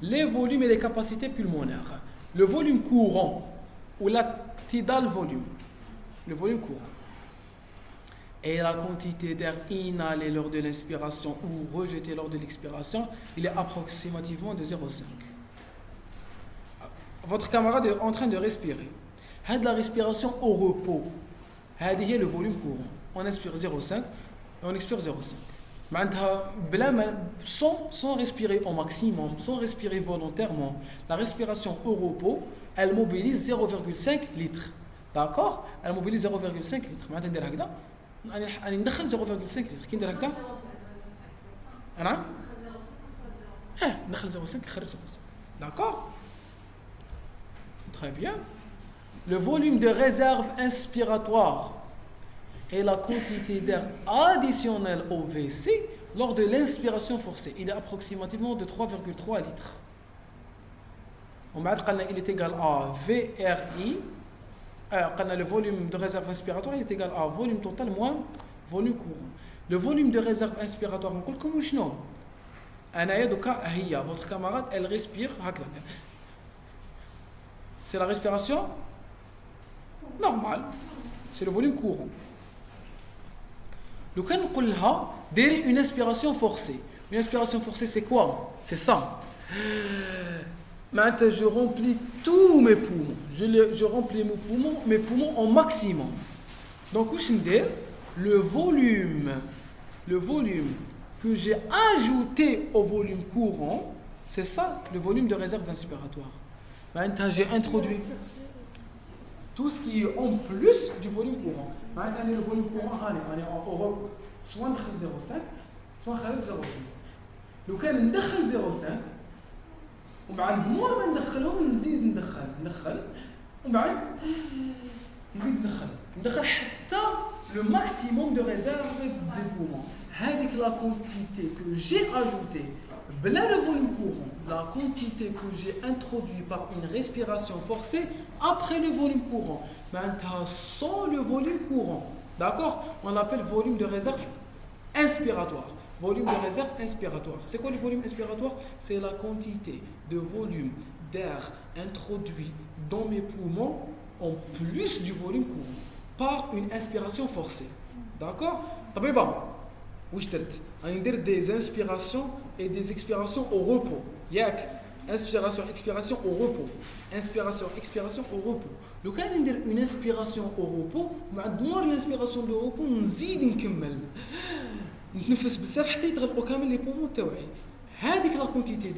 les volumes et les capacités pulmonaires. Le volume courant ou la tidal volume, le volume courant, et la quantité d'air inhalé lors de l'inspiration ou rejeté lors de l'expiration, il est approximativement de 0,5. Votre camarade est en train de respirer. C'est de la respiration au repos. C'est le volume courant. On inspire 0,5 et on expire 0,5. Sans respirer au maximum, sans respirer volontairement, la respiration au repos, elle mobilise 0,5 litres. D'accord? Elle mobilise 0,5 litres. Maintenant, on ندخل 0,5 litres. كي ندير هكذا؟ أنا؟ ندخل 0,5 خارج 0,5. D'accord? Très bien. Le volume de réserve inspiratoire est la quantité d'air additionnelle au WC lors de l'inspiration forcée. Il est approximativement de 3,3 litres. Il est égal à VRI. Le volume de réserve inspiratoire il est égal à volume total moins volume courant. Le volume de réserve inspiratoire, on dit comme شنو؟ Votre camarade, elle respire. C'est la respiration normale. C'est le volume courant. Donc, on dit une inspiration forcée. Une inspiration forcée, c'est quoi? C'est ça. Maintenant, je remplis tous mes poumons. Je remplis mes poumons au maximum. Donc, le volume que j'ai ajouté au volume courant, c'est ça, le volume de réserve inspiratoire. Maintenant, j'ai introduit tout ce qui est en plus du volume courant. Maintenant, le volume courant, on est en Europe, soit 0,5, soit 0,5. لو كان ندخل 0,5 ومع مور ما ندخلهم نزيد ندخل وبعد نزيد ندخل حتى le maximum de réserve des poumons. هذيك la quantité que j'ai ajoutée بلا le volume courant, la quantité que j'ai introduit par une respiration forcée après le volume courant. Maintenant, sans le volume courant, d'accord? On l'appelle volume de réserve inspiratoire. Volume de réserve inspiratoire. C'est quoi le volume inspiratoire? C'est la quantité de volume d'air introduit dans mes poumons en plus du volume courant par une inspiration forcée. D'accord? On a des inspirations et des expirations au repos. Inspiration, expiration au repos. Inspiration, expiration au repos. لو كان ندير une inspiration au repos, مع l'inspiration de repos نزيد نكمل. نتنفس بزاف حتى يتغلقوا كامل لي بومون تاوعي. هذيك la quantité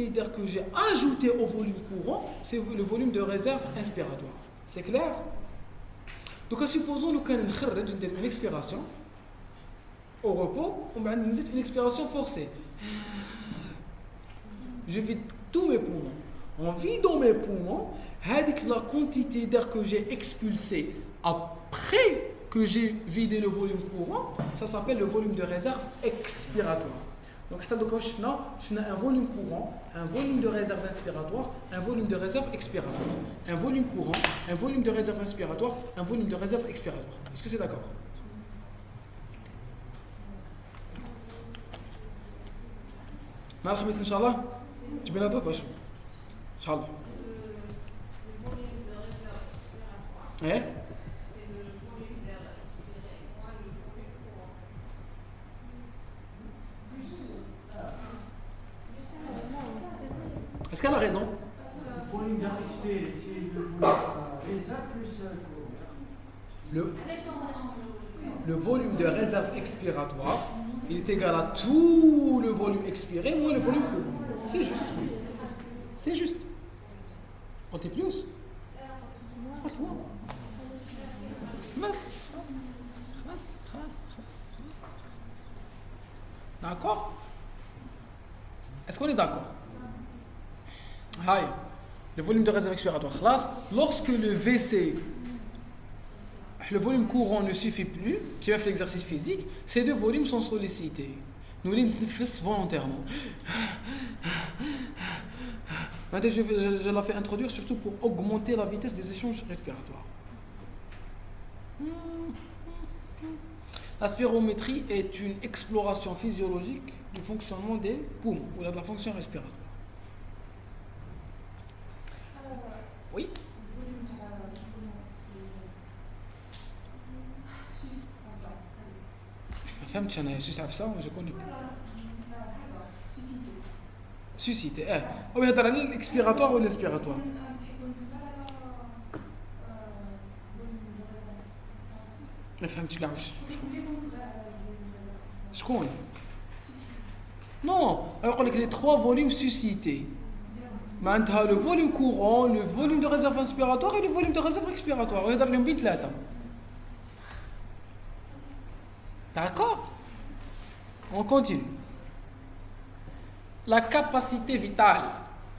d'air que j'ai ajouté au volume courant, c'est le volume de réserve inspiratoire. C'est clair? Donc supposons لو كان نخرج ندير une expiration au repos, on va نزيد une expiration forcée. Je vide tous mes poumons. En vidant mes poumons, هذيك la quantité d'air que j'ai expulsé après que j'ai vidé le volume courant, ça s'appelle le volume de réserve expiratoire. Donc, on a un volume courant, un volume de réserve inspiratoire, un volume de réserve expiratoire. Un volume courant, un volume de réserve inspiratoire, un volume de réserve expiratoire. Est-ce que c'est d'accord? مع الخميس إن شاء الله تبين هذا طاشو إن شاء الله. إيه؟ Est-ce qu'elle a raison? Il faut une garde expirée, c'est le volume réserve plus le volume de réserve expiratoire, il est égal à tout le volume expiré moins le volume courant. C'est juste. C'est juste. On t'est plus. D'accord? Est-ce qu'on est d'accord? Le volume de réserve expiratoire. Lorsque le WC, le volume courant ne suffit plus, qui va faire l'exercice physique, ces deux volumes sont sollicités. Nous les faisons volontairement. Maintenant, je la fais introduire surtout pour augmenter la vitesse des échanges respiratoires. La spirométrie est une exploration physiologique du fonctionnement des poumons ou de la fonction respiratoire. Oui. فهمتش انا شو تعرف ça je connais susciter هو يهضر على الاكسبيراتوار ولا الاسبيراتوار ما فهمتش كاع شكون نو يقول لك لي 3 فوليوم سوسيتي معناتها لو فوليوم كورون لو فوليوم دو ريزيرف انسبيراتوار et le volume de réserve expiratoire ويهضر لهم بين ثلاثه. D'accord? On continue. La capacité vitale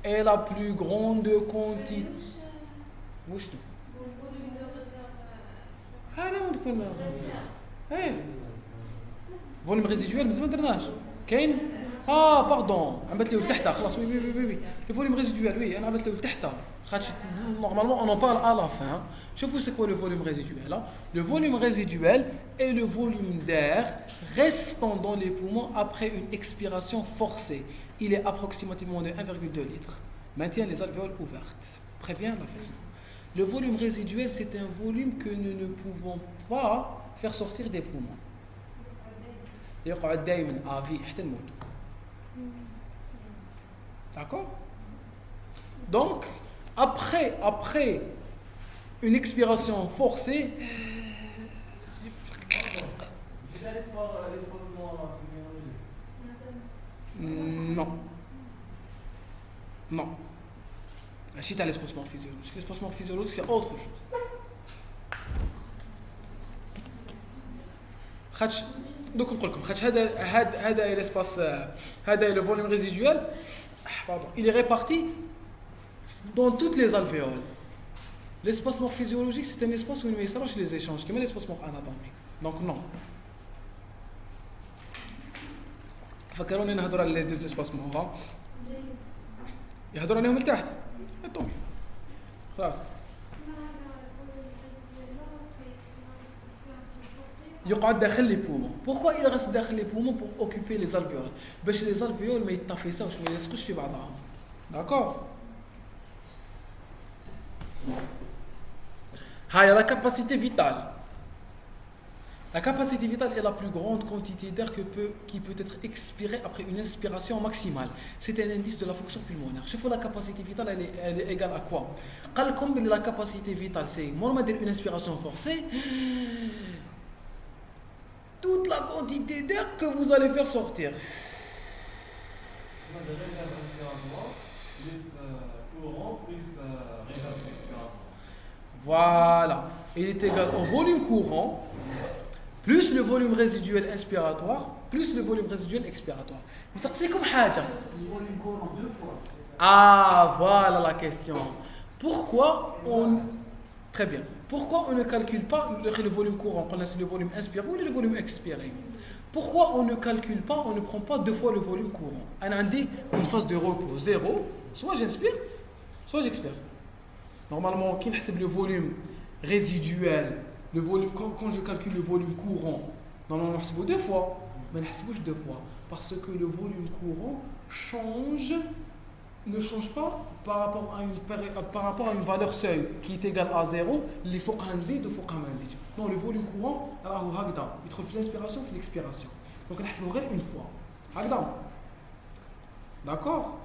est la plus grande quantité. وشنو؟ هذا ما نكون ايه فوليوم ريزيدوال مازال ما درناش كاين باردون عملت له لتحت خلاص وي لو فوليوم ريزيدوال وي انا عملت له لتحت خاطش نورمالمون اون ان بارل ا لا فان. شوفوا c'est quoi le volume résiduel hein? Le volume résiduel est le volume d'air restant dans les poumons après une expiration forcée. Il est approximativement de 1,2 litres. Maintient les alvéoles ouvertes. Prévient l'affaissement. Le volume résiduel, c'est un volume que nous ne pouvons pas faire sortir des poumons. يقعد دائما à vie حتى الموت. D'accord? Donc, après une expiration forcée. Non. Si tu as l'espacement physiologique. L'espacement physiologique, c'est autre chose. Donc, نقول لكم هذا l'espace هذا le volume résiduel il est réparti dans toutes les alvéoles. L'espacement physiologique, c'est un espace où il y a les échanges, comme l'espacement anatomique. Donc non. فكروني نهضر على les deux espacements يهضر عليهم لتحت طومي خلاص يقعد داخل لي بومون. Pourquoi il reste داخل لي بومون pour occuper les alvéoles باش les alvéoles ما يتطفيسوش ما يلصقوش في بعضهم. D'accord? La capacité vitale. La capacité vitale est la plus grande quantité d'air qui peut être expirée après une inspiration maximale. C'est un indice de la fonction pulmonaire. Je vois la capacité vitale, elle est égale à quoi? Comme la capacité vitale, c'est moi dire une inspiration forcée. Toute la quantité d'air que vous allez faire sortir. Voilà. Il est égal au volume courant plus le volume résiduel inspiratoire plus le volume résiduel expiratoire. C'est comme حاجة. volume courant 2 fois. Ah, voilà la question. Pourquoi on... Très bien. Pourquoi on ne calcule pas le volume courant, qu'on a le volume inspiré ou le volume expiré? Pourquoi on ne calcule pas, on ne prend pas 2 fois le volume courant? On a dit une phase de repos 0, soit j'inspire, soit j'expire. Normalement, qui est le volume résiduel, le volume, quand je calcule le volume courant, normalement on 2 fois, mais on bouge 2 fois, parce que le volume courant ne change pas par rapport à une valeur seuil qui est égale à 0, les faut un zid ou faut un zid. Non, le volume courant, il trouve l'inspiration et l'expiration. Donc on a une fois. D'accord?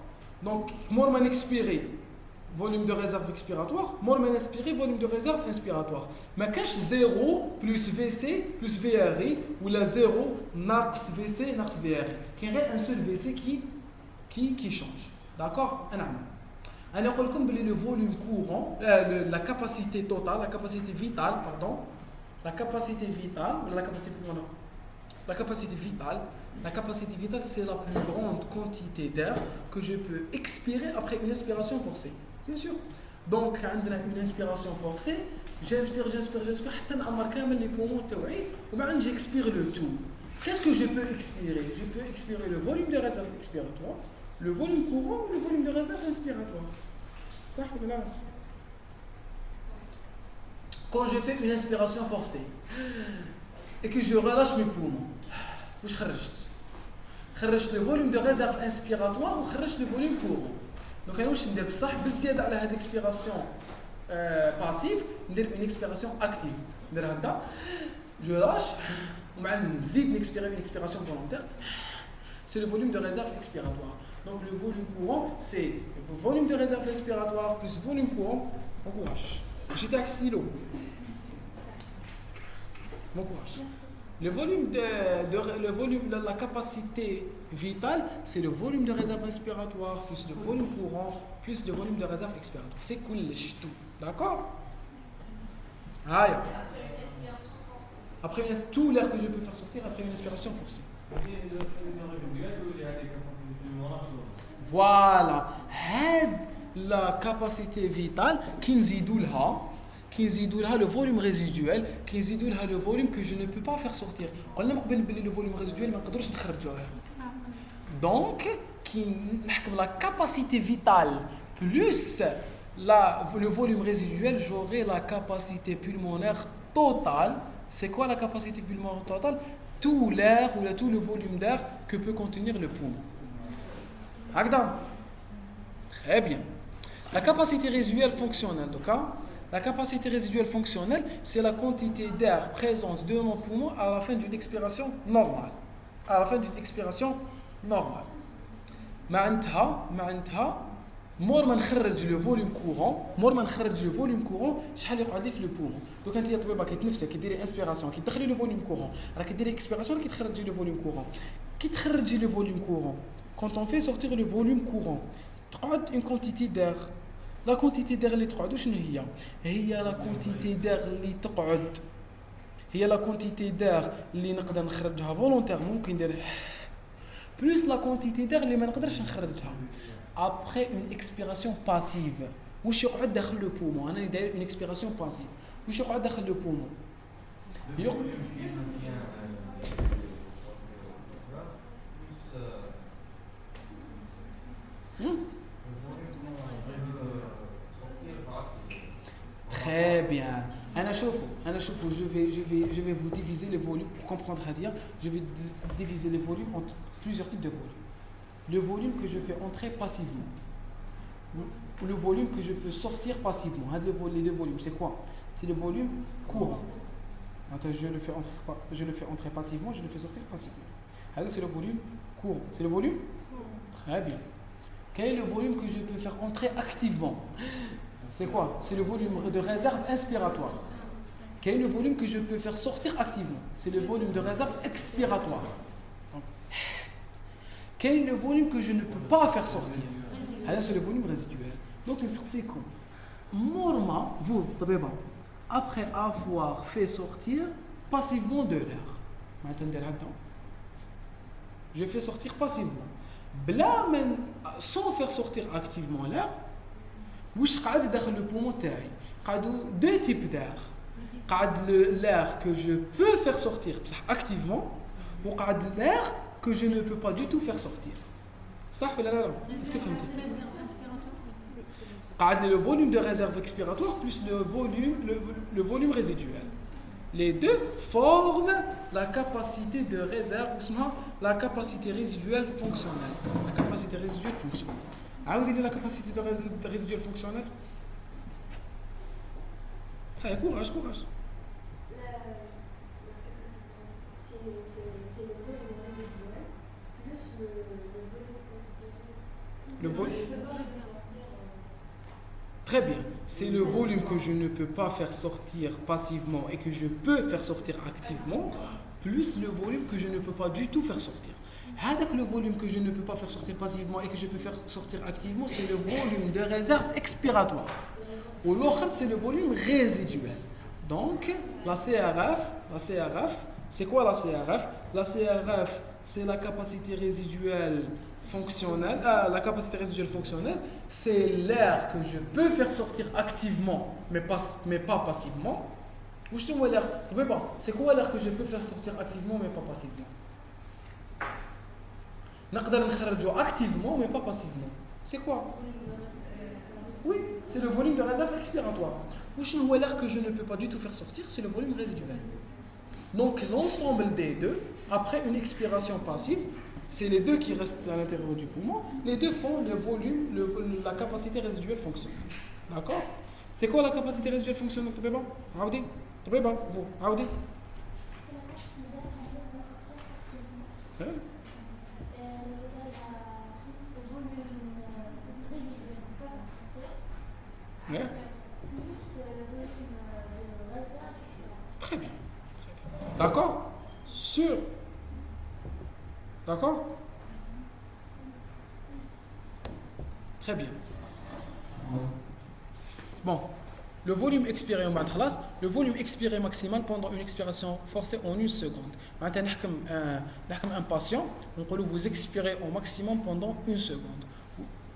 Donc, moi je expiré. Volume de réserve expiratoire, moi je inspiré, volume de réserve inspiratoire. Mais quand 0 plus VC plus VRI, ou la 0 naqs VC naqs VRI. Il y a un seul VC qui change. D'accord? Alors, on dit le volume courant, la capacité totale, la capacité vitale, la capacité vitale, c'est la plus grande quantité d'air que je peux expirer après une inspiration forcée. Bien sûr. Donc, on a une inspiration forcée, j'inspire, حتى نعمر كامل les poumons تاعي وبعدين j'expire le tout. Qu'est-ce que je peux expirer? Je peux expirer le volume de réserve expiratoire, le volume courant ou le volume de réserve inspiratoire. Ça, là. Quand je fais une inspiration forcée et que je relâche mes poumons, je خرجت le volume de réserve inspiratoire ou خرجت le volume courant. Donc واش ندير بصح بالزياده على هذه الاكسبيراسيون باسيف ندير une expiration active. ندير هكذا je lâche ومع نزيد نكسبيري une expiration volontaire. C'est le volume de réserve expiratoire. Donc le volume courant, c'est le volume de réserve expiratoire plus volume courant. Bon courage. J'étais avec stylo. Bon courage. Le volume de la capacité vitale, c'est le volume de réserve respiratoire plus le volume courant plus le volume de réserve expiratoire. C'est cool tout. D'accord? Aïe. Après tout l'air que je peux faire sortir après une respiration forcée. Voilà. La capacité vitale qui nous donne le volume résiduel, qui nous donne le volume que je ne peux pas faire sortir. On a le volume résiduel, mais on ne peut pas. Donc, la capacité vitale plus le volume résiduel, j'aurai la capacité pulmonaire totale. C'est quoi la capacité pulmonaire totale? Tout l'air ou tout le volume d'air que peut contenir le poumon. Très bien. La capacité résiduelle fonctionnelle, la capacité résiduelle fonctionnelle, c'est la quantité d'air présente dans nos poumons à la fin d'une expiration normale. À la fin d'une expiration normale. معناتها مور ما نخرج لو فوليوم كورون شحال يقعد لي في لو بومون. دوك انت يا طبيبه كتنفسك كديري انسبيراسيون كتدخلي لو فوليوم كورون راه كديري اكسبيراسيون كتخرجي لو فوليوم كورون كي تخرجي لو فوليوم كورون quand on fait sortir le volume courant تقعد une quantité d'air. La quantité d'air اللي تقعد شنو هي la quantité d'air اللي تقعد هي la quantité d'air اللي نقدر نخرجها فولونتيرمون كي ندير plus la quantité d'air اللي ما نقدرش نخرجها après une expiration passive. واش يقعد داخل لو بومون؟ انا داير une expiration passive. واش يقعد داخل لو بومون؟ Très bien. Je vais vous diviser les volumes pour comprendre Hadia. Je vais diviser les volumes en plusieurs types de volumes. Le volume que je fais entrer passivement. Ou le volume que je peux sortir passivement. Les deux volumes, c'est quoi? C'est le volume courant. Je le fais entrer passivement, je le fais sortir passivement. C'est le volume courant. C'est le volume? Très bien. Quel est le volume que je peux faire entrer activement? C'est quoi? C'est le volume de réserve inspiratoire. Quel est le volume que je peux faire sortir activement? C'est le volume de réserve expiratoire. Donc, quel est le volume que je ne peux pas faire sortir? C'est le volume résiduel. Donc, c'est quoi? Morma, vous, après avoir fait sortir passivement de l'air, je fais sortir passivement. Sans faire sortir activement l'air, واش قاعد داخل le poumon تاعي؟ قاعدوا deux types d'air. قاعد l'air que je peux faire sortir activement وقاعد l'air que je ne peux pas du tout faire sortir. صح ولا لا؟ Est-ce que فهمتي؟ قاعد le volume de réserve expiratoire plus le volume résiduel. Les deux forment la capacité de réserve, la capacité résiduelle fonctionnelle. La capacité résiduelle fonctionnelle. عاودي la capacité de résiduelle fonctionnelle. Allez, courage. C'est le volume résiduel plus le volume principal. Très bien. C'est le volume que je ne peux pas faire sortir passivement et que je peux faire sortir activement, plus le volume que je ne peux pas du tout faire sortir. Le volume que je ne peux pas faire sortir passivement et que je peux faire sortir activement, c'est le volume de réserve expiratoire. Ou l'autre, c'est le volume résiduel. Donc, la CRF, c'est quoi la CRF? La CRF, c'est la capacité résiduelle fonctionnelle. La capacité résiduelle fonctionnelle, c'est l'air que je peux faire sortir activement, mais pas passivement. Ou je te vois l'air. C'est quoi l'air que je peux faire sortir activement, mais pas passivement? نقدر نخرجه activement mais pas passivement. C'est quoi? Oui, c'est le volume de réserve expiratoire. وش هو l'air que je ne peux pas du tout faire sortir? C'est le volume résiduel. Donc l'ensemble des deux, après une expiration passive, c'est les deux qui restent à l'intérieur du poumon. Les deux font le volume, la capacité résiduelle fonctionnelle. D'accord? C'est quoi la capacité résiduelle fonctionnelle, Tabiba? Aoudi? Tabiba, vous, Aoudi? Hein? Ouais. Très bien. D'accord? Sûr? D'accord? Très bien. Bon. Le volume expiré le volume expiré maximal pendant une expiration forcée en 1 seconde. Maintenant, un patient, vous expirez au maximum pendant 1 seconde.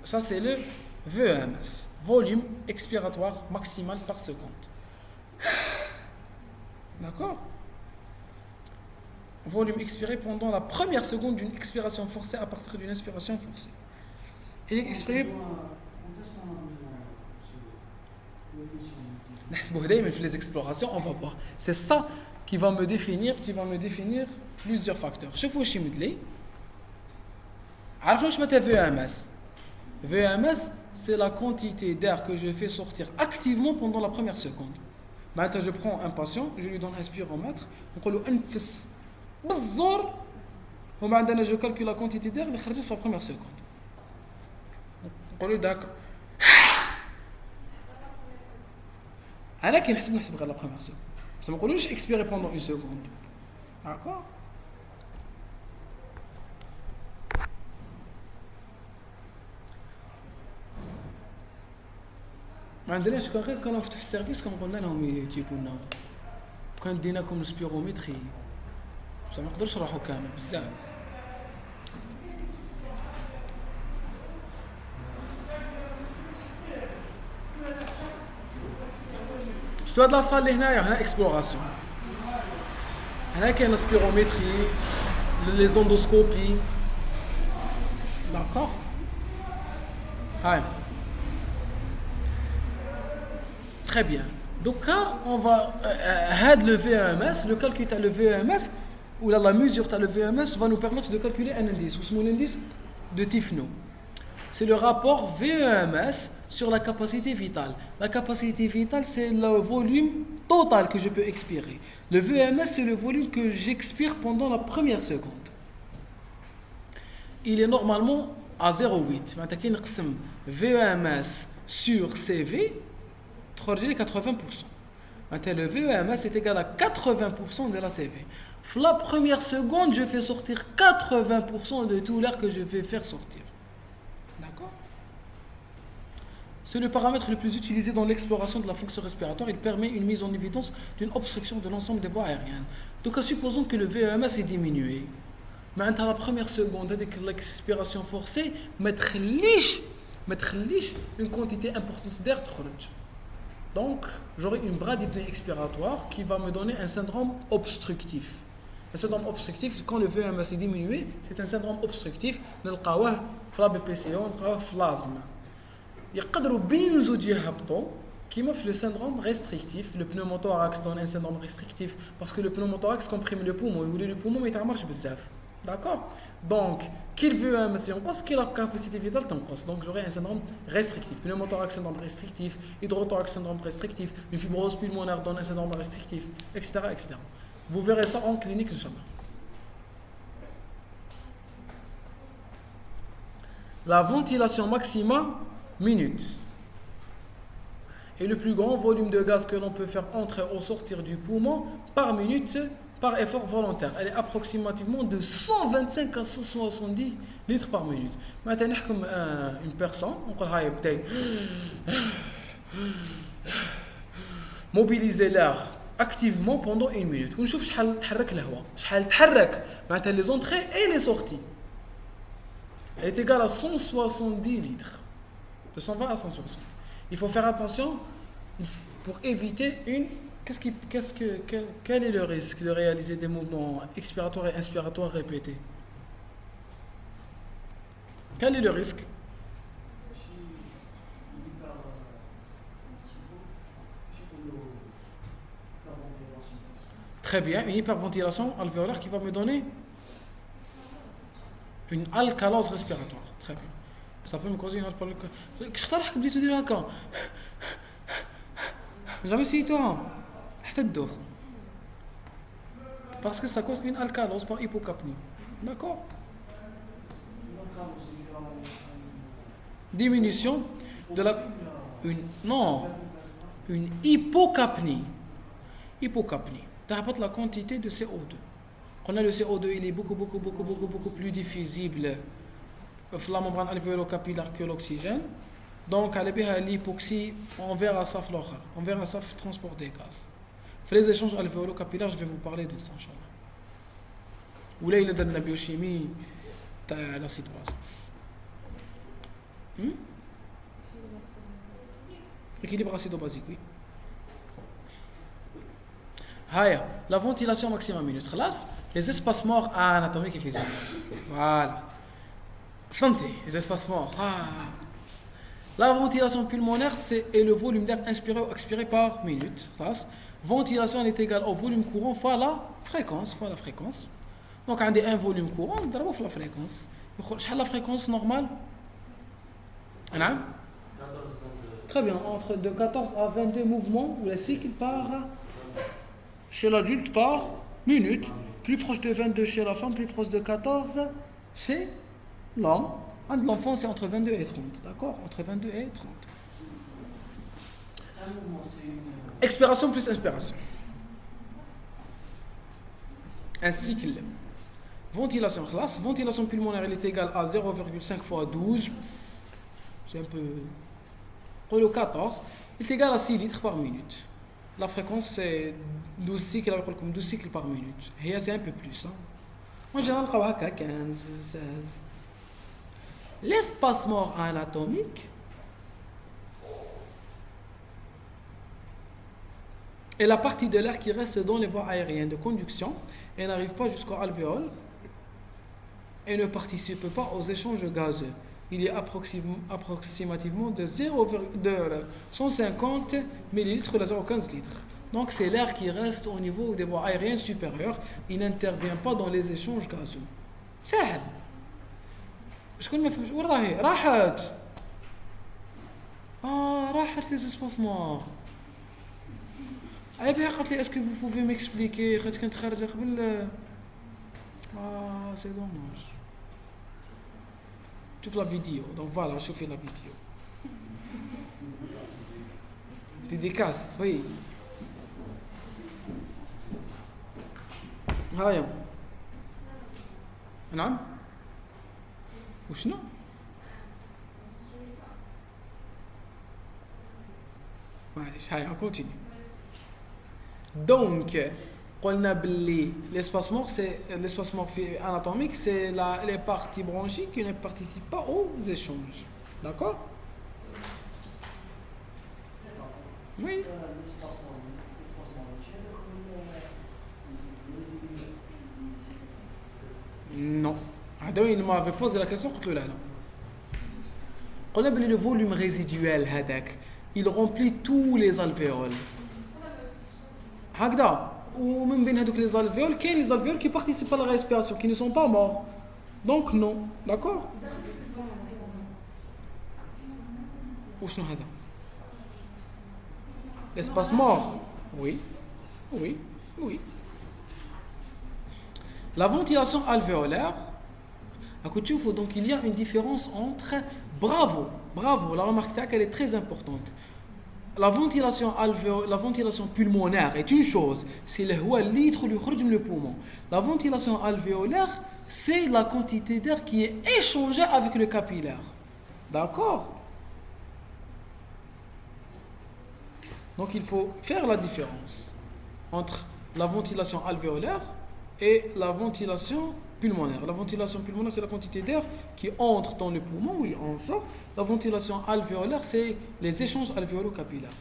Ça, c'est le VEMS, volume expiratoire maximal par seconde. D'accord? Volume expiré pendant la première seconde d'une expiration forcée à partir d'une inspiration forcée. Il est exprimé. Les explorations, on va voir. C'est ça qui va me définir plusieurs facteurs. Je vous dis, alors je mets VEMS. VEMS, c'est la quantité d'air que je fais sortir activement pendant la première seconde. Maintenant, je prends un patient, je lui donne un spiromètre, on lui انفس بالزور وبعدين je calcule la quantité d'air اللي خرجت في la première seconde. نقول له d'accord. انا كي نحسب غير la première seconde. Ça ما نقولوش expirer pendant 1 seconde. D'accord? ما عندناش غير كانوا في السيرفيس كنقولنا لهم يجيبوا لنا كان ديناكم السبيروميتري بصح ما نقدرش نروحوا كامل بزاف. شتو هاد لاصال اللي هنا اكسبلوراسيون. هنا كاين السبيروميتري لي زوندوسكوبي. داكور هاي. Très bien. Donc là, on va le VEMS, le calcul de le VEMS ou la mesure de le VEMS va nous permettre de calculer un indice, ou c'est l'indice de Tifno. C'est le rapport VEMS sur la capacité vitale. La capacité vitale, c'est le volume total que je peux expirer. Le VEMS, c'est le volume que j'expire pendant la première seconde. Il est normalement à 0,8. Maintenant, on VEMS sur CV. 80%. Maintenant, le VEMS est égal à 80% de la CV. La première seconde, je fais sortir 80% de tout l'air que je vais faire sortir. D'accord? C'est le paramètre le plus utilisé dans l'exploration de la fonction respiratoire. Il permet une mise en évidence d'une obstruction de l'ensemble des voies aériennes. Donc, supposons que le VEMS est diminué. Maintenant, la première seconde, avec l'expiration forcée, mettre une quantité importante d'air. Donc, j'aurai une bradypnée expiratoire qui va me donner un syndrome obstructif. Un syndrome obstructif, quand le VEMS est diminué, c'est un syndrome obstructif. نلقاوه في la BPCO, نلقاوه في l'asthme. يقدروا بين زوج يهبطوا كيما في le syndrome restrictif. Le pneumothorax donne un syndrome restrictif parce que le pneumothorax comprime le poumon. Et le poumon ما يتعمرش بزاف. D'accord? Donc, qu'il veut un monsieur, on pense qu'il a la capacité vitale, donc j'aurai un syndrome restrictif. Pneumothorax, syndrome restrictif. Hydrothorax, syndrome restrictif. Une fibrose pulmonaire donne un syndrome restrictif, etc., etc. Vous verrez ça en clinique, Inch'Allah. La ventilation maximum, minute. Et le plus grand volume de gaz que l'on peut faire entrer ou sortir du poumon par minute, par effort volontaire. Elle est approximativement de 125 à 170 litres par minute. Maintenant, comme une personne, on peut mobiliser l'air activement pendant 1 minute. On voit شحال تحرك الهواء، شحال تحرك معناتها les entrées et les sorties. Elle est égale à 170 litres. De 120 à 160. Il faut faire attention pour éviter une. Quel est le risque de réaliser des mouvements expiratoires et inspiratoires répétés? Quel est le risque? Très bien, une hyperventilation alvéolaire qui va me donner Une alcalose respiratoire. Très bien. Ça peut me causer une alcalose. Qu'est-ce que tu as dit de là? Jamais essayé toi. Parce que ça cause une alcalose par hypocapnie. D'accord? Diminution de la... Une hypocapnie. Hypocapnie. Tu as la quantité de CO2. On a le CO2, il est beaucoup plus diffusible dans la membrane alvéolo-capillaire que l'oxygène. Donc, à l'hypoxie, on verra ça flora. On verra ça transport des gaz. Les échanges alvéolo-capillaires, je vais vous parler de ça, Inch'Allah. Ou là, il est dans la biochimie de l'acide base. Équilibre acido-basique, oui. La ventilation maximum minute. Les espaces morts anatomiques et physiologiques. Voilà. Santé, les espaces morts. La ventilation pulmonaire, est le volume d'air inspiré ou expiré par minute. Ventilation est égale au volume courant fois la fréquence. Donc, on a un volume courant, on a la fréquence. Quelle est la fréquence normale? Très bien, entre de 14 à 22 mouvements ou le cycle par chez l'adulte par minute. Plus proche de 22 chez la femme, plus proche de 14 chez l'homme. L'enfant, c'est entre 22 et 30. D'accord? Entre 22 et 30. Expiration plus inspiration. Un cycle. Ventilation classe. Ventilation pulmonaire, elle est égale à 0,5 fois 12. C'est un peu... Pour le 14, il est égal à 6 litres par minute. La fréquence, c'est 12 cycles, 12 cycles par minute. Et c'est un peu plus. En général, on a 15, 16. L'espace mort anatomique est la partie de l'air qui reste dans les voies aériennes de conduction et n'arrive pas jusqu'au alvéole et ne participe pas aux échanges gazeux. Il est approximativement de 150 ml à 0,15 litres. Donc c'est l'air qui reste au niveau des voies aériennes supérieures. Il n'intervient pas dans les échanges gazeux. سهل. شكون ما فهمش وين راهي راحت راحت les espaces morts. بها قالت لي est-ce que vous pouvez m'expliquer خاطر كنت خارجه قبل c'est dommage. Tu fais la vidéo, donc voilà, je fais la vidéo. Dédicace, oui. هاي نعم وشنو معليش هاي on continue. Donc قلنا باللي l'espace mort c'est l'espace mort anatomique c'est les parties bronchiques qui ne participent pas aux échanges. D'accord? Oui. Non. Il m'avait posé la question قلت له لا. قلنا باللي le volume résiduel هذاك il remplit tous les alvéoles. هكذا. ومن بين هذوك les alvéoles كاين les alvéoles qui participent à la respiration qui ne sont pas morts. Donc non. D'accord? وشنو هذا؟ L'espace mort. Oui. La ventilation alvéolaire, donc il y a une différence entre bravo, la remarque elle est très importante. La ventilation pulmonaire est une chose, c'est le litre du le poumon. La ventilation alvéolaire, c'est la quantité d'air qui est échangée avec le capillaire. D'accord? Donc il faut faire la différence entre la ventilation alvéolaire et la ventilation pulmonaire. La ventilation pulmonaire, c'est la quantité d'air qui entre dans le poumon, oui, en sort. La ventilation alvéolaire, c'est les échanges alvéolo-capillaires.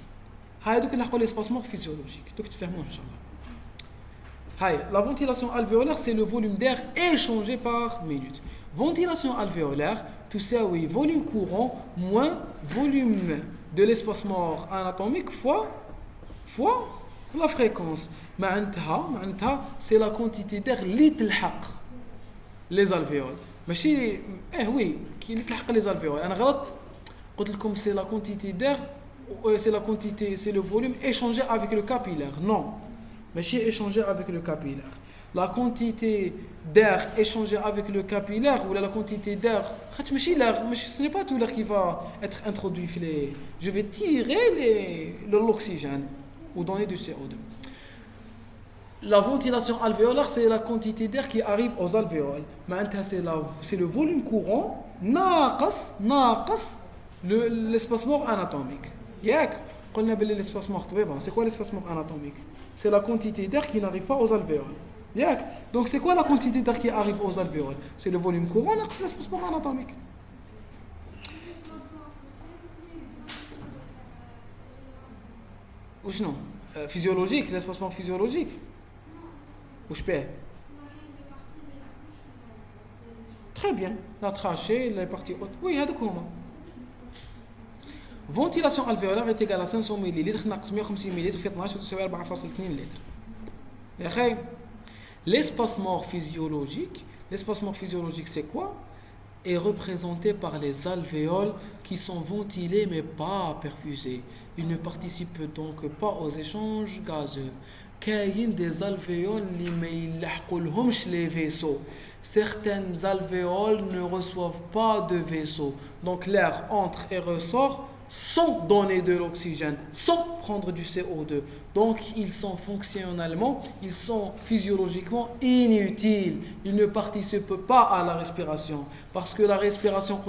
Donc, on a l'espace mort physiologique. Donc, tu fais moins, Inch'Allah. La ventilation alvéolaire, c'est le volume d'air échangé par minute. Ventilation alvéolaire, tout ça, oui, volume courant moins volume de l'espace mort anatomique fois la fréquence. معناتها c'est la quantité d'air اللي تلحق les alvéoles. ماشي وي كي اللي تلحق لي زالفيول انا غلط قلت لكم سي لا كونتيتي d'air c'est la quantité c'est le volume échangé avec le capillaire non ماشي échangé avec le capillaire la quantité d'air échangé avec le capillaire ou la quantité d'air خاطش ماشي l'air ce n'est pas tout l'air qui va être introduit je vais tirer l'oxygène ou donner du CO2. La ventilation alvéolaire, c'est la quantité d'air qui arrive aux alvéoles. Maintenant, c'est le volume courant, ناقص l'espace mort anatomique. ياك قلنا باللي l'espace mort c'est quoi l'espace mort anatomique? C'est la quantité d'air qui n'arrive pas aux alvéoles. ياك donc c'est quoi la quantité d'air qui arrive aux alvéoles? C'est le volume courant ناقص l'espace mort anatomique. Ou non physiologique, l'espace mort physiologique. Ou paie. Très bien. La trachée, les parties hautes. Oui, il y a de quoi. Ventilation alvéolaire est égale à 500 ml ناقص 150 ml في 12 تساوي 4.2 لتر. يا أخي l'espace mort physiologique c'est quoi? Est représenté par les alvéoles qui sont ventilés mais pas perfusés. Ils ne participent donc pas aux échanges gazeux. كاين des alvéoles اللي ما يلحقولهمش les vaisseaux. Certaines alvéoles ne reçoivent pas de vaisseaux. Donc l'air entre et ressort sans donner de l'oxygène, sans prendre du CO2. Donc ils sont fonctionnellement, ils sont physiologiquement inutiles. Ils ne participent pas à la respiration. Parce que la respiration,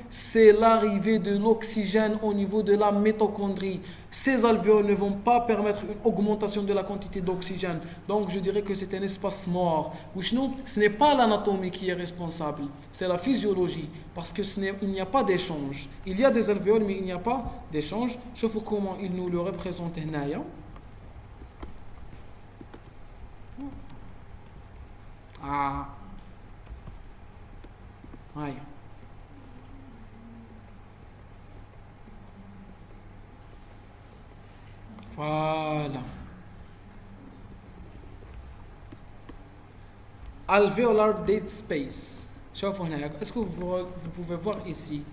c'est l'arrivée de l'oxygène au niveau de la mitochondrie. Ces alvéoles ne vont pas permettre une augmentation de la quantité d'oxygène. Donc je dirais que c'est un espace mort. Ce n'est pas l'anatomie qui est responsable, c'est la physiologie. Parce qu'il n'y a pas d'échange. Il y a des alvéoles, mais il n'y a pas d'échange. Je vois comment il nous le représente هنايا. Aïe. Voilà. Alveolar dead space. شوفوا هنا. Est-ce que vous pouvez voir ici?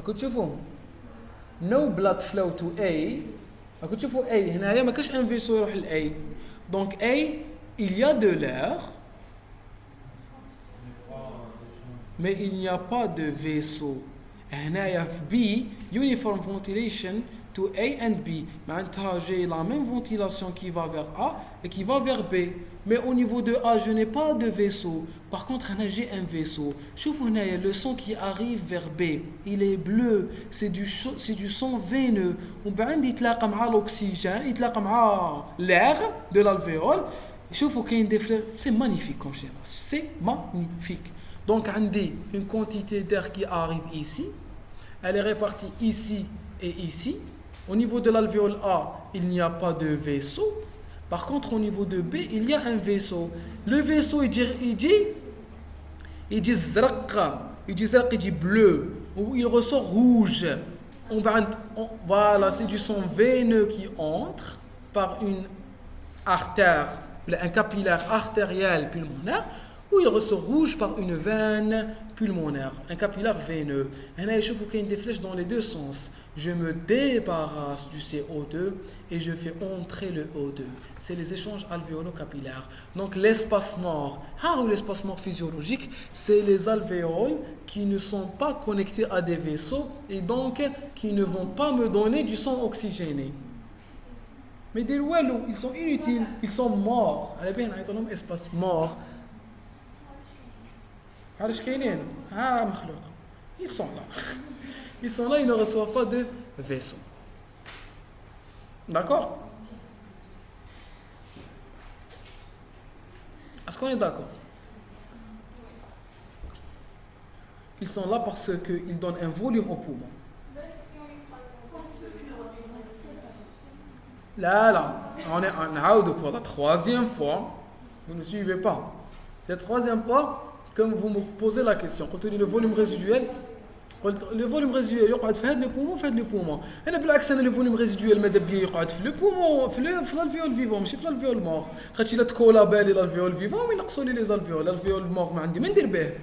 تشوفوا no blood flow to A. تشوفوا A هنايا ما كاش ان فيسو يروح ل A. Donc A, il y a de l'air. Mais il n'y a pas de vaisseau. هنايا في B, uniform ventilation to A and B. Maintenant, j'ai la même ventilation qui va vers A et qui va vers B. Mais au niveau de A, je n'ai pas de vaisseau. Par contre, j'ai un vaisseau. Le sang qui arrive vers B, il est bleu. C'est du sang veineux. On peut dire l'oxygène, il l'air de l'alvéole. C'est magnifique comme schéma. C'est magnifique. Donc, on a une quantité d'air qui arrive ici. Elle est répartie ici et ici. Au niveau de l'alvéole A, il n'y a pas de vaisseau. Par contre, au niveau de B, il y a un vaisseau. Le vaisseau, il dit zraq, il dit bleu, ou il ressort rouge. Voilà, c'est du sang veineux qui entre par une artère, un capillaire artériel pulmonaire, ou il ressort rouge par une veine pulmonaire, un capillaire veineux. Et là, je vois qu'il y a des flèches dans les deux sens. Je me débarrasse du CO2 et je fais entrer le O2. C'est les échanges alvéolo-capillaires. Donc l'espace mort, l'espace mort physiologique, c'est les alvéoles qui ne sont pas connectés à des vaisseaux et donc qui ne vont pas me donner du sang oxygéné. Mais des walou, ils sont inutiles, ils sont morts. Allez bien, on a un espace mort. Ils sont là. Ils sont là, ils ne reçoivent pas de vaisseau. D'accord? Est-ce qu'on est d'accord? Ils sont là parce qu'ils donnent un volume au poumon. Là, on est en haut pour la troisième fois. Vous ne suivez pas. Cette troisième fois, comme vous me posez la question, quand on dit le volume résiduel, le volume résiduel يقعد في هذا البومون في هذا البومون. انا بالعكس انا الفوليوم ريزيدوال ماذا بيا يقعد في البومون في الالفيول فيفون ماشي في الالفيول مور. خاطش الا تكولا بالي الالفيول فيفون ينقصوا لي لي الالفيول مور ما عندي ما ندير به.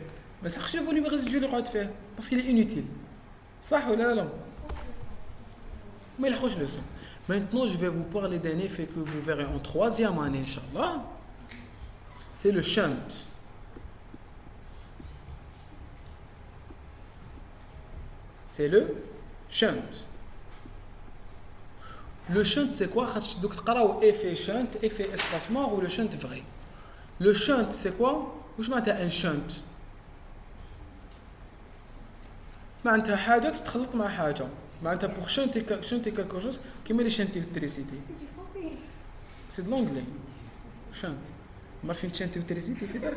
ما تحقش le volume résiduel اللي قعد فيه parce qu'il est inutile صح ولا لا ما يلحقوش le son. Maintenant je vais vous parler d'un effet que vous verrez en troisième année inchallah, c'est le shunt. C'est le shunt. Le shunt c'est quoi? Donc تقراو effet shunt, effet espacement ou le shunt vrai. Le shunt c'est quoi? واش معناتها un shunt؟ معناتها حاجه تتخلط مع حاجه، معناتها pour chanter quelque chose كيما اللي شانتي l'électricité. C'est du français. C'est de l'anglais. Chante. ما عارفين تشانتي l'électricité في دارك.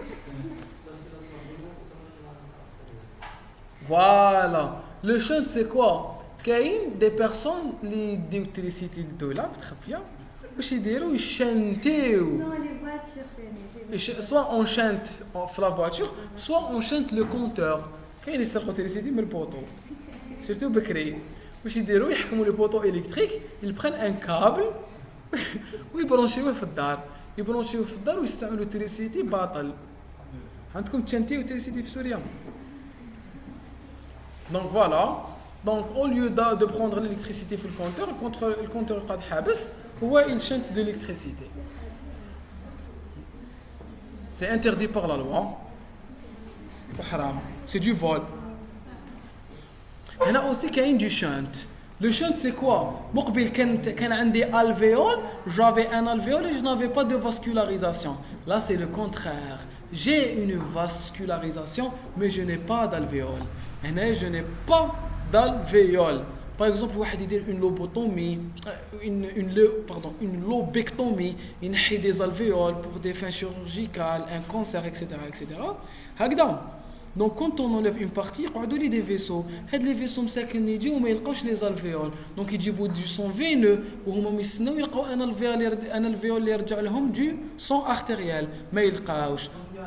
Voilà. Le chant c'est quoi? كاين des personnes اللي يديو l'électricité للدولة بتخفيها واش يديروا يشانتيو. Non, les voitures, Soit on chante في la voiture, soit on chante le compteur. كاين اللي يسرقوا l'électricité من البوطو. Surtout بكري. واش يديروا يحكموا لي بوطو الكتريك، ils prennent un câble ويبرونشيوه في الدار، يبرونشيوه في الدار ويستعملوا l'électricité باطل. عندكم تشانتيو l'électricité في سوريا؟ Donc voilà. Donc au lieu de prendre l'électricité في الكونتور، الكونتور قاعد حابس، هو il chante de l'électricité. C'est interdit par la loi. وحرام. C'est du vol. هنا aussi كاين du chant. Le chant c'est quoi? مقبل كان عندي alvéole, j'avais un alvéole et je n'avais pas de vascularisation. Là c'est le contraire. J'ai une vascularisation mais je n'ai pas d'alvéole. هنا je n'ai pas d'alvéole. Par exemple, واحد يدير une lobotomie, une lobectomie, ينحي des alvéoles pour des fins chirurgicales, un cancer, etc. هكذا. Donc quand on enlève une partie يقعدوا لي des vaisseaux. هاد les vaisseaux مساكن يجيو وما يلقاوش les alvéoles. Donc يجيبوا du sang veineux وهما يستناو يلقاو un alvéole اللي يرجع لهم du sang artériel. ما يلقاوش. Donc il y a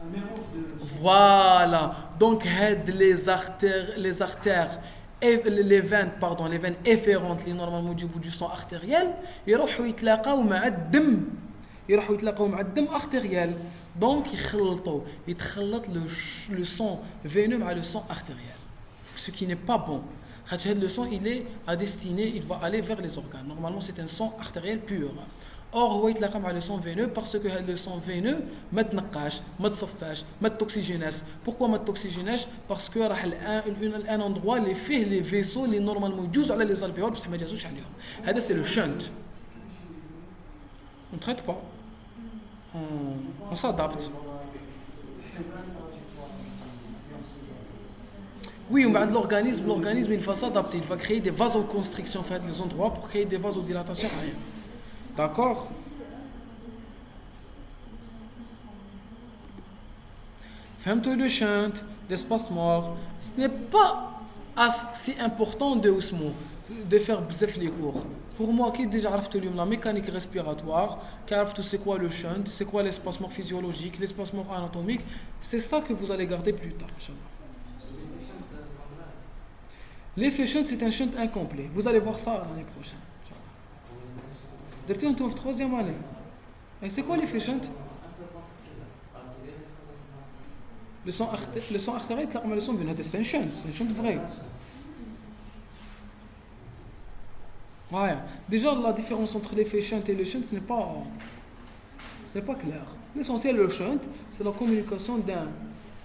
un mélange de. Voilà. Donc les artères et les veines efférentes اللي normalement يجيبوا du sang artériel يروحوا يتلاقاو مع الدم artériel. Donc يتخلط le sang veineux مع le sang artériel. Ce qui n'est pas bon. Le sang il va aller vers les organes. Normalement c'est un sang artériel pur. Or هو يتلاقى مع le sang veineux parce que le sang veineux ما تنقاش ما تصفاش ما توكسيجيناش. Pourquoi ما توكسيجيناش؟ parce que راح un endroit اللي فيه les vaisseaux اللي normalement يجوزوا على les alvéoles بصح ما جازوش عليهم. هذا c'est le shunt. On traite pas. On s'adapte. Oui, mais l'organisme il va s'adapter, il va créer des vasoconstrictions dans les endroits pour créer des vasodilatations ailleurs. D'accord? Femme-toi le chant, l'espace mort. Ce n'est pas si important de faire bzef les cours. Pour moi, qui déjà عرفت اليوم la mécanique respiratoire, qui عرفت c'est quoi le chant, c'est quoi l'espace mort physiologique, l'espace mort anatomique, c'est ça que vous allez garder plus tard, inchallah. L'effet chant, c'est un chant incomplet. Vous allez voir ça l'année prochaine. درتو انتم في troisième année. C'est quoi l'effet chant? Le sang artériel تلاقى مع le sang veineux. C'est un chant vrai. Ouais. Déjà la différence entre l'effet chant et le chant ce n'est pas clair. L'essentiel le chant, c'est la communication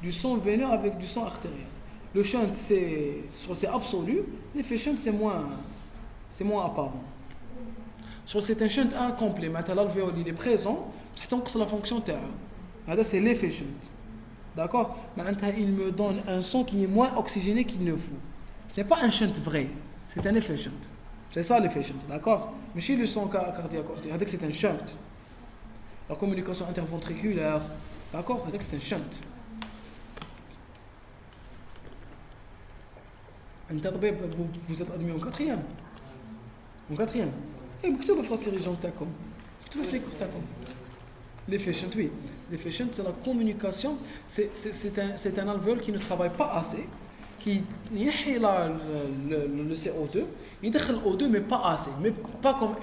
du sang veineux avec du sang artériel. Le chant c'est absolu, l'effet chant c'est moins apparent. C'est un chant incomplet. Maintenant l'alvéole il est présent, تنقص la fonction تاعو. هذا c'est l'effet chant. D'accord? Maintenant il me donne un son qui est moins oxygéné qu'il ne faut. Ce n'est pas un chant vrai, c'est un effet chant. C'est ça l'effet chant, d'accord? Mais chez le son cardiaque, c'est un chant. La communication interventriculaire, d'accord? C'est un chant. Vous êtes admis en quatrième. En quatrième. Et beaucoup de série gens تاعكم. Beaucoup de cours تاعكم. L'effet chant, oui. L'effet chant, c'est la communication. C'est un alvéole qui ne travaille pas assez. Qui ينحي le CO2, il يدخل O2 mais pas assez, mais pas comme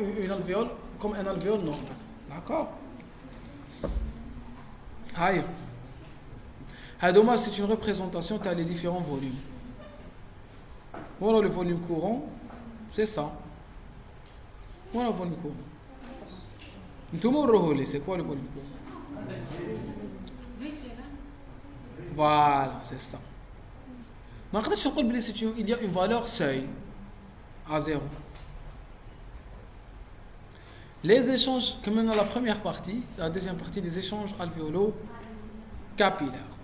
un alvéole normal. D'accord? Aïe. Hadoma, c'est une représentation, tu as les différents volumes. Voilà le volume courant, c'est ça. Voilà le volume courant. C'est quoi le volume courant? Voilà, c'est ça. Il y a une valeur seuil à 0. Les échanges, comme dans la première partie, la deuxième partie, les échanges alvéolo capillaires.